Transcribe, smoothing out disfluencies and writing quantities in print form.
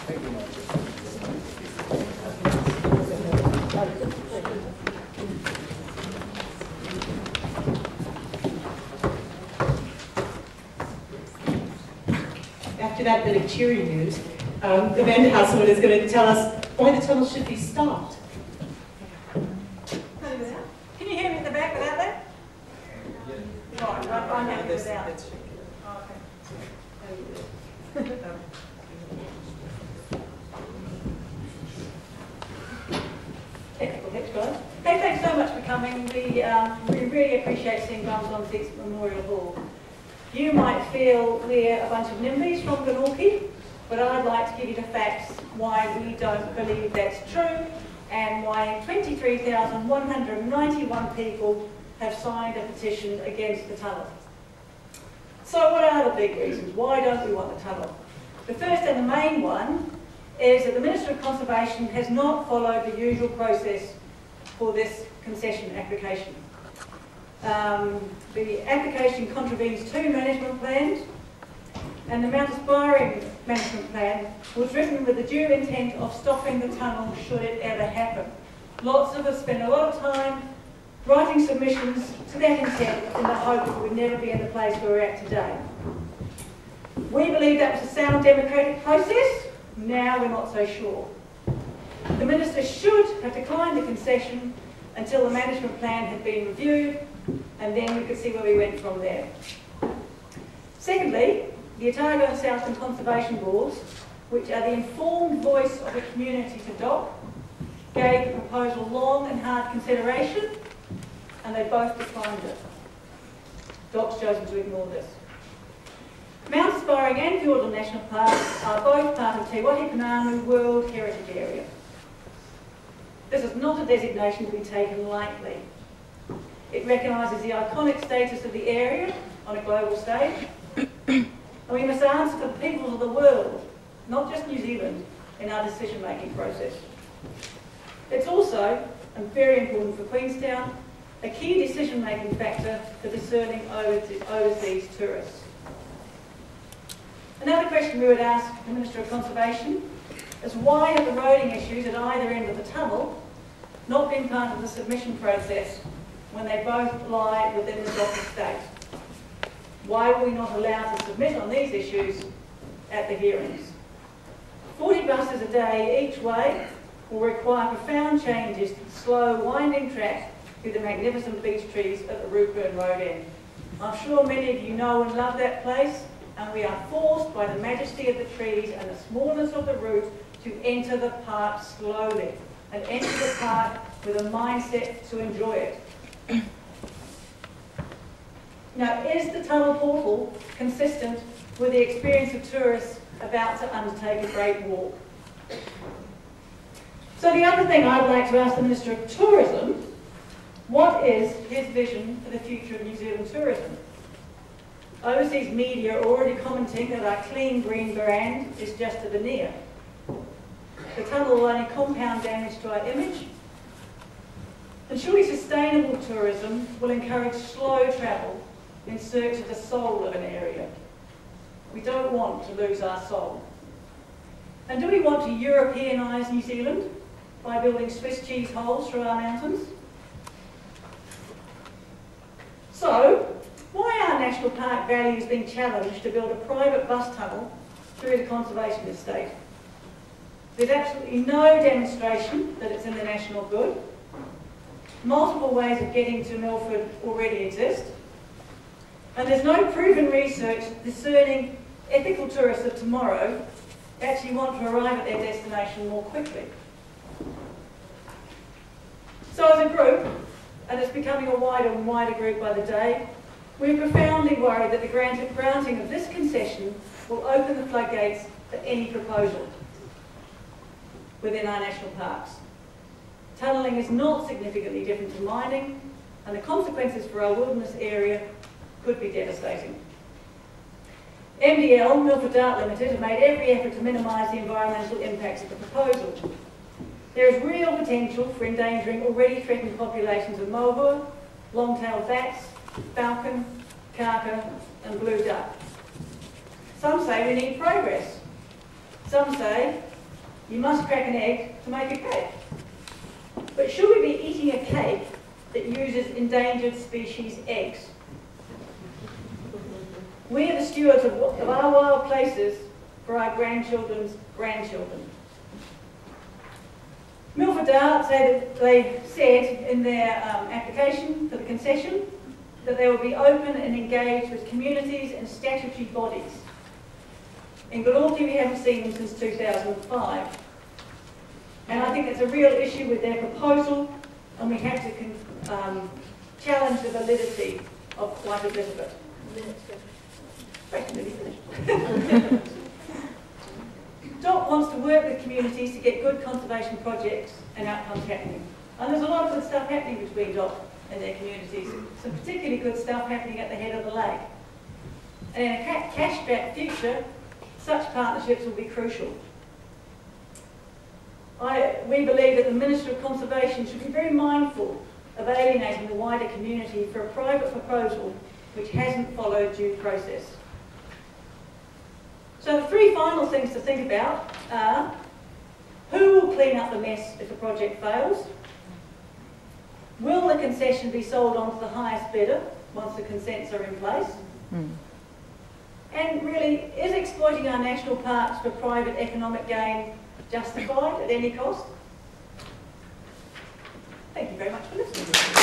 Thank you, Mark. After that bit of cheery news, Amanda Hasselman is going to tell us why the tunnel should be stopped. Can you hear me at the back without that? Right, I'm happy without it. Okay. Excellent. Hey, thanks so much for coming. We really appreciate seeing bums on seats at Memorial Hall. You might feel we're a bunch of NIMBYs from Glenorchy, but I'd like to give you the facts why we don't believe that's true and why 23,191 people have signed a petition against the tunnel. So what are the big reasons? Why don't we want the tunnel? The first and the main one is that the Minister of Conservation has not followed the usual process for this concession application. The application contravenes 2 management plans, and the Mount Aspiring management plan was written with the due intent of stopping the tunnel should it ever happen. Lots of us spend a lot of time writing submissions to that intent in the hope that we'd never be in the place where we're at today. We believe that was a sound democratic process. Now we're not so sure. The Minister should have declined the concession until the management plan had been reviewed, and then we could see where we went from there. Secondly, the Otago and Southland Conservation Boards, which are the informed voice of the community to DOC, gave the proposal long and hard consideration, and they both declined it. DOC's chosen to ignore this. Mount Aspiring and Fiordland National Parks are both part of Te Wahipounamu World Heritage Area. This is not a designation to be taken lightly. It recognises the iconic status of the area on a global stage, and we must answer to the peoples of the world, not just New Zealand, in our decision-making process. It's also, and very important for Queenstown, a key decision-making factor for discerning overseas tourists. Another question we would ask the Minister of Conservation is why have the roading issues at either end of the tunnel not been part of the submission process when they both lie within the DOC estate? Why were we not allowed to submit on these issues at the hearings? 40 buses a day each way will require profound changes to the slow, winding track through the magnificent beech trees at the Rootburn Road end. I'm sure many of you know and love that place, and we are forced by the majesty of the trees and the smallness of the route to enter the park slowly and enter the park with a mindset to enjoy it. Now, is the tunnel portal consistent with the experience of tourists about to undertake a great walk? So the other thing I'd like to ask the Minister of Tourism, what is his vision for the future of New Zealand tourism? Overseas media are already commenting that our clean green brand is just a veneer. The tunnel will only compound damage to our image. And surely sustainable tourism will encourage slow travel in search of the soul of an area. We don't want to lose our soul. And do we want to Europeanise New Zealand by building Swiss cheese holes through our mountains? So, why are national park values being challenged to build a private bus tunnel through the conservation estate? There's absolutely no demonstration that it's in the national good. Multiple ways of getting to Milford already exist. And there's no proven research discerning ethical tourists of tomorrow actually want to arrive at their destination more quickly. So as a group, and it's becoming a wider and wider group by the day, we're profoundly worried that the granting of this concession will open the floodgates for any proposal within our national parks. Tunnelling is not significantly different to mining, and the consequences for our wilderness area could be devastating. MDL, Milford Dart Limited, have made every effort to minimise the environmental impacts of the proposal. There is real potential for endangering already threatened populations of mohua, long-tailed bats, falcon, kaka and blue duck. Some say we need progress. Some say you must crack an egg to make a cake. But should we be eating a cake that uses endangered species eggs? We are the stewards of our wild places for our grandchildren's grandchildren. Milford Dart they said in their application for the concession that they will be open and engaged with communities and statutory bodies. In Glenorchy, we haven't seen them since 2005. And I think it's a real issue with their proposal, and we have to challenge the validity of quite a bit of it. DOC wants to work with communities to get good conservation projects and outcomes happening. And there's a lot of good stuff happening between DOC and their communities. Some particularly good stuff happening at the head of the lake. And in a cash-strapped future, such partnerships will be crucial. We believe that the Minister of Conservation should be very mindful of alienating the wider community for a private proposal which hasn't followed due process. So the three final things to think about are: who will clean up the mess if the project fails? Will the concession be sold on to the highest bidder once the consents are in place? And really, is exploiting our national parks for private economic gain justified at any cost? Thank you very much for listening.